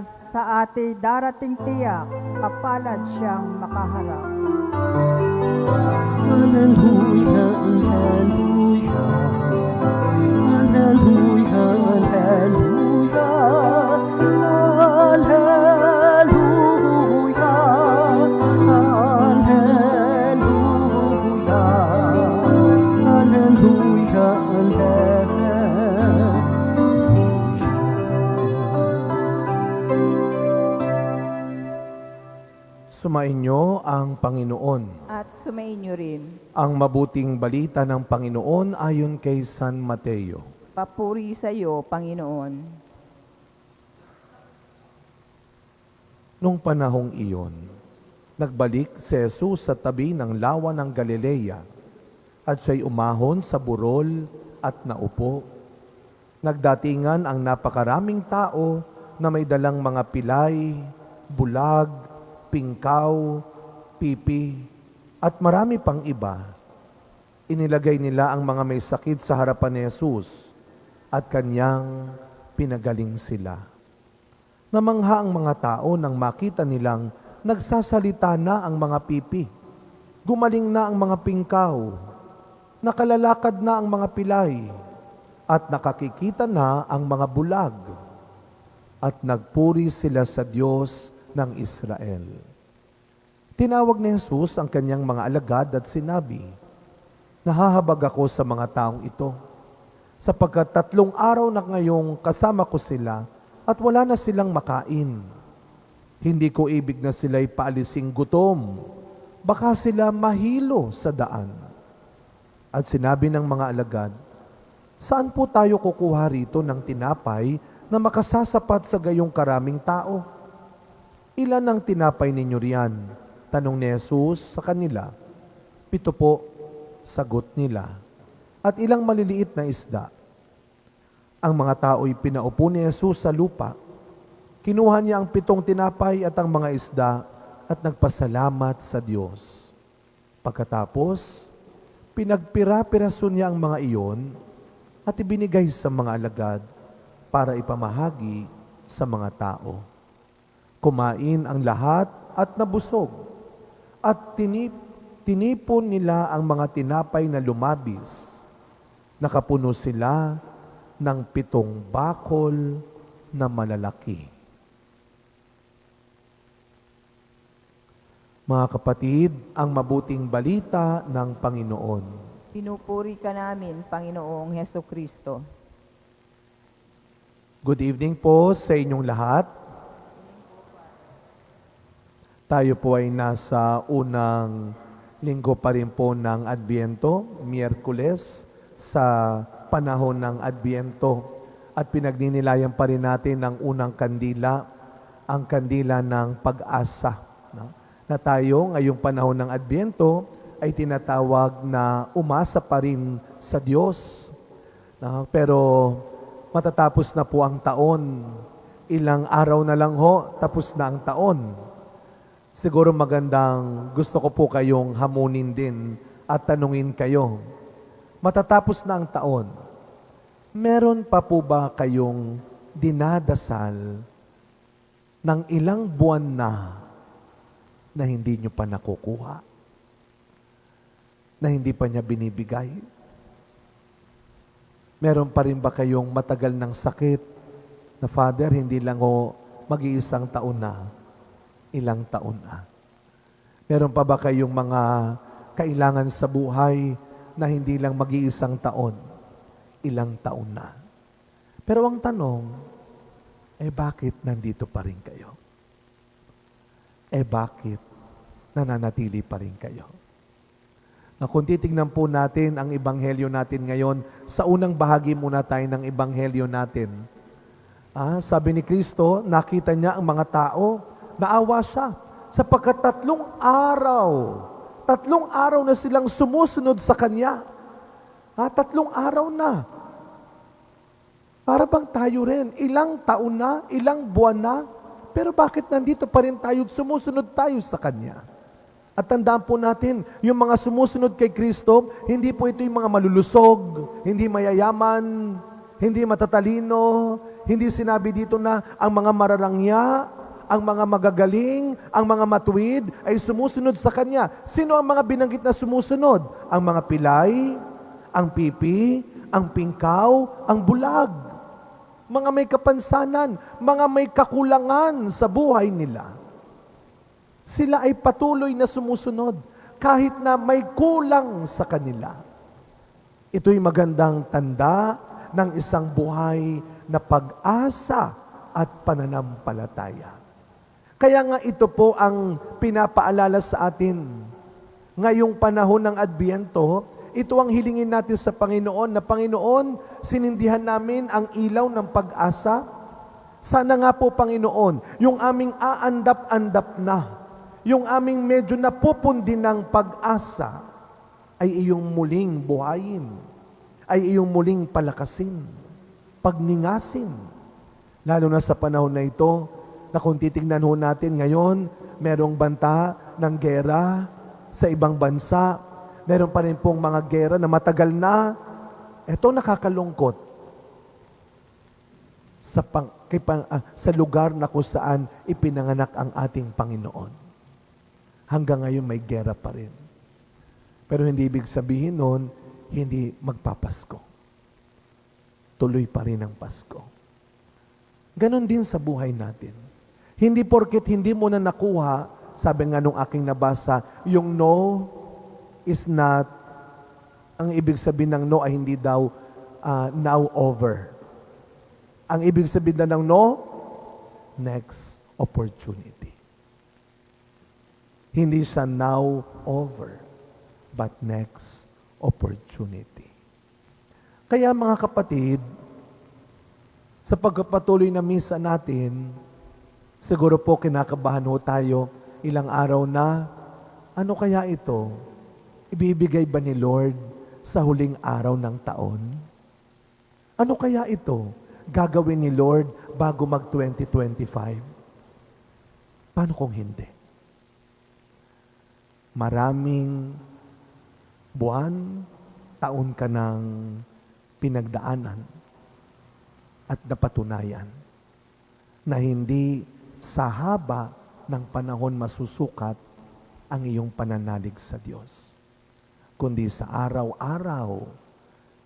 sa ating darating tiyak, kapalad siyang makaharap. Hallelujah, hallelujah, hallelujah, hallelujah, hallelujah, hallelujah, hallelujah. Sumainyo ang Panginoon. At sumainyo rin. Ang mabuting balita ng Panginoon ayon kay San Mateo. Papuri sa iyo, Panginoon. Nung panahong iyon, nagbalik si Jesus sa tabi ng lawa ng Galilea at siya'y umahon sa burol at naupo. Nagdatingan ang napakaraming tao na may dalang mga pilay, bulag, pingkaw, pipi, at marami pang iba. Inilagay nila ang mga may sakit sa harapan ni Jesus at kanyang pinagaling sila. Namangha ang mga tao nang makita nilang nagsasalita na ang mga pipi. Gumaling na ang mga pingkaw, nakalalakad na ang mga pilay, at nakakikita na ang mga bulag. At nagpuri sila sa Diyos ng Israel. Tinawag ni Jesus ang kanyang mga alagad at sinabi, "Nahahabag ako sa mga taong ito, sapagkat 3 araw na ngayong kasama ko sila at wala na silang makain. Hindi ko ibig na sila'y paalising gutom, baka sila mahilo sa daan." At sinabi ng mga alagad, "Saan po tayo kukuha rito ng tinapay na makasasapat sa gayong karaming tao? Ilan ang tinapay ninyo riyan?" Tanong ni Jesus sa kanila. 7 po, sagot nila. At ilang maliliit na isda. Ang mga tao'y pinaupo ni Jesus sa lupa. Kinuha niya ang 7 tinapay at ang mga isda at nagpasalamat sa Diyos. Pagkatapos, pinagpira-piraso niya ang mga iyon at ibinigay sa mga alagad para ipamahagi sa mga tao. Kumain ang lahat at nabusog, at tinipon nila ang mga tinapay na lumabis. Nakapuno sila ng 7 bakol na malalaki. Mga kapatid, ang mabuting balita ng Panginoon. Pinupuri ka namin, Panginoong Heso Kristo. Good evening po sa inyong lahat. Tayo po ay nasa unang linggo pa rin po ng Adbyento, Miyerkules, sa panahon ng Adbyento. At pinagninilayan pa rin natin ang unang kandila, ang kandila ng pag-asa. No? Na tayo ngayong panahon ng Adbyento ay tinatawag na umasa pa rin sa Diyos. No? Pero matatapos na po ang taon. Ilang araw na lang ho, tapos na ang taon. Siguro magandang gusto ko po kayong hamunin din at tanungin kayo. Matatapos na ang taon, meron pa po ba kayong dinadasal ng ilang buwan na hindi nyo pa nakukuha? Na hindi pa niya binibigay? Meron pa rin ba kayong matagal ng sakit na, Father, hindi lang o mag-iisang taon na, ilang taon na? Meron pa ba kayong mga kailangan sa buhay na hindi lang mag-iisang taon, ilang taon na? Pero ang tanong, bakit nandito pa rin kayo? Bakit nananatili pa rin kayo? Na kung titignan po natin ang ebanghelyo natin ngayon, sa unang bahagi muna tayo ng ebanghelyo natin. Sabi ni Kristo, nakita niya ang mga tao, naawa siya, sapagkat 3 araw na silang sumusunod sa Kanya. 3 araw na. Para bang tayo rin, ilang taon na, ilang buwan na, pero bakit nandito pa rin tayo, sumusunod tayo sa Kanya? At tandaan po natin, yung mga sumusunod kay Kristo, hindi po ito yung mga malulusog, hindi mayayaman, hindi matatalino, Hindi sinabi dito na ang mga mararangya, ang mga magagaling, ang mga matuwid ay sumusunod sa Kanya. Sino ang mga binanggit na sumusunod? Ang mga pilay, ang pipi, ang pingkaw, ang bulag. Mga may kapansanan, mga may kakulangan sa buhay nila. Sila ay patuloy na sumusunod kahit na may kulang sa kanila. Ito'y magandang tanda ng isang buhay na pag-asa at pananampalataya. Kaya nga ito po ang pinapaalala sa atin. Ngayong panahon ng Adbyento, ito ang hilingin natin sa Panginoon na Panginoon, sinindihan namin ang ilaw ng pag-asa. Sana nga po Panginoon, yung aming aandap-andap na, yung aming medyo napupundi ng pag-asa, ay iyong muling buhayin, ay iyong muling palakasin, pagningasin. Lalo na sa panahon na ito, na kung titignan ho natin ngayon, merong banta ng gera sa ibang bansa, meron pa rin pong mga gera na matagal na. Ito nakakalungkot sa lugar na kung saan ipinanganak ang ating Panginoon. Hanggang ngayon may gera pa rin. Pero hindi ibig sabihin nun, hindi magpapasko. Tuloy pa rin ang Pasko. Ganon din sa buhay natin. Hindi porket hindi mo na nakuha, sabi nga nung aking nabasa, yung no is not, ang ibig sabihin ng no ay hindi daw now over. Ang ibig sabihin na ng no, next opportunity. Hindi siya now over, but next opportunity. Kaya mga kapatid, sa pagpapatuloy na misa natin, siguro po kinakabahan ho tayo ilang araw na, ano kaya ito? Ibibigay ba ni Lord sa huling araw ng taon? Ano kaya ito? Gagawin ni Lord bago mag-2025? Paano kung hindi? Maraming buwan, taon ka ng pinagdaanan at napatunayan na hindi sa haba ng panahon masusukat ang iyong pananalig sa Diyos, kundi sa araw-araw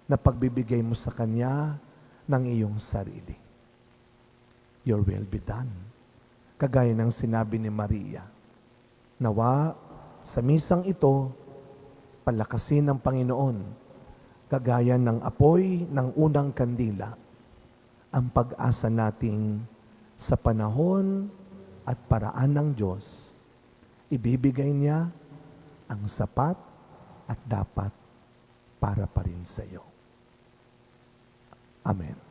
na pagbibigay mo sa Kanya ng iyong sarili. Your will be done. Kagaya ng sinabi ni Maria, nawa sa misang ito, palakasin ng Panginoon, kagaya ng apoy ng unang kandila, ang pag-asa nating sa panahon at paraan ng Diyos, ibibigay niya ang sapat at dapat para pa rin sa iyo. Amen.